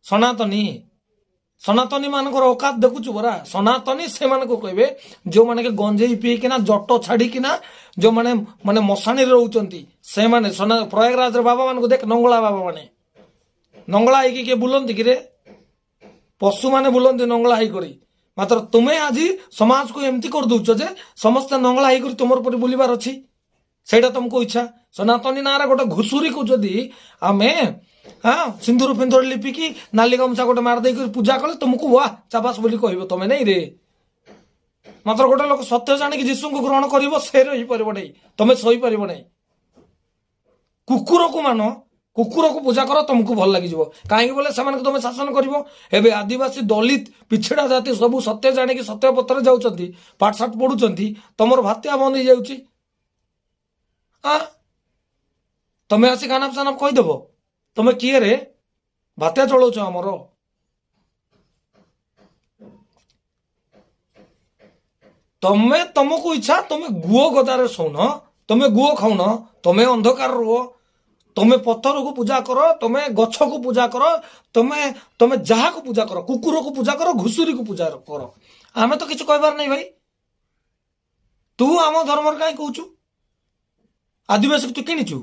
ସନାତନୀ ସନାତନୀ ମାନଙ୍କର ଔକାତ ଦେଖୁଛୁ ପରା। ସନାତନୀ ସେମାନଙ୍କୁ କହିବେ ଯେଉଁମାନେ କି ଗଞ୍ଜେଇ ପିଇକିନା ଜଟ ଛାଡ଼ିକିନା ଯେଉଁମାନେ ମାନେ ମଶାଣୀରେ ରହୁଛନ୍ତି ସେମାନେ। ପ୍ରୟାଗରାଜର ବାବା ମାନଙ୍କୁ ଦେଖ, ନଙ୍ଗଳା ବାବା ମାନେ ନଙ୍ଗଳା ହେଇକି କିଏ ବୁଲନ୍ତି କିରେ? ପଶୁମାନେ ବୁଲନ୍ତି ନଙ୍ଗଳା ହେଇକରି। ମାତ୍ର ତୁମେ ଆଜି ସମାଜକୁ ଏମିତି କରିଦଉଛ ଯେ ସମସ୍ତେ ନଙ୍ଗଳା ହେଇକରି ତୁମର ପରି ବୁଲିବାର ଅଛି। ସେଇଟା ତମକୁ ଇଚ୍ଛା। ସନାତନୀ ନାଁରେ ଗୋଟେ ଘୁଷୁରୀକୁ ଯଦି ଆମେ ସିନ୍ଦୁର ଫିନ୍ଦୁର ଲିପିକି ନାଲି ଗାମୁଛା ଗୋଟେ ମାରି ଦେଇକି ପୂଜା କଲେ ତୁମକୁ ୱାହ ଚାବାସ ବୋଲି କହିବ ତମେ ନାଇଁ ରେ। ମାତ୍ର ଗୋଟେ ଲୋକ ସତ୍ୟ ଜାଣିକି ଯୀଶୁଙ୍କୁ ଗ୍ରହଣ କରିବ, ସେ ରହିପାରିବ ନାହିଁ, ତମେ ସହିପାରିବ ନାହିଁ। କୁକୁରକୁ ମାନ, କୁକୁରକୁ ପୂଜା କର, ତମକୁ ଭଲ ଲାଗିଯିବ। କାହିଁକି ବୋଲେ ସେମାନଙ୍କୁ ତମେ ଶାସନ କରିବ। ଏବେ ଆଦିବାସୀ, ଦଳିତ, ପିଛଡ଼ା ଜାତି ସବୁ ସତ୍ୟ ଜାଣିକି ସତ୍ୟ ପଥରେ ଯାଉଛନ୍ତି, ପାଠଶାଠ ପଢୁଛନ୍ତି, ତମର ଭାତିଆ ବନ୍ଦ ହେଇଯାଉଛି। ତମେ ଆସି ଖାନାପ ସାନାପ କହିଦେବ ତମେ କିଏ ରେ? ଭାତିଆ ଚଳଉଛ ଆମର। ତମେ ତମକୁ ଇଚ୍ଛା, ତମେ ଗୁଅ ଗଦାରେ ଶୋଉନ, ତମେ ଗୁଅ ଖାଉନ, ତମେ ଅନ୍ଧକାର ରୁହ, ତମେ ପଥରକୁ ପୂଜା କର, ତମେ ଗଛକୁ ପୂଜା କର, ତମେ ତମେ ଯାହାକୁ ପୂଜା କର, କୁକୁରକୁ ପୂଜା କର, ଘୁଷୁରୀକୁ ପୂଜା କର। ଆମେ ତ କିଛି କହିବାର ନାହିଁ ଭାଇ। ତୁ ଆମ ଧର୍ମରେ କାହିଁ କହୁଛୁ? ଆଦିବାସୀକୁ ତୁ କିଣିଛୁ?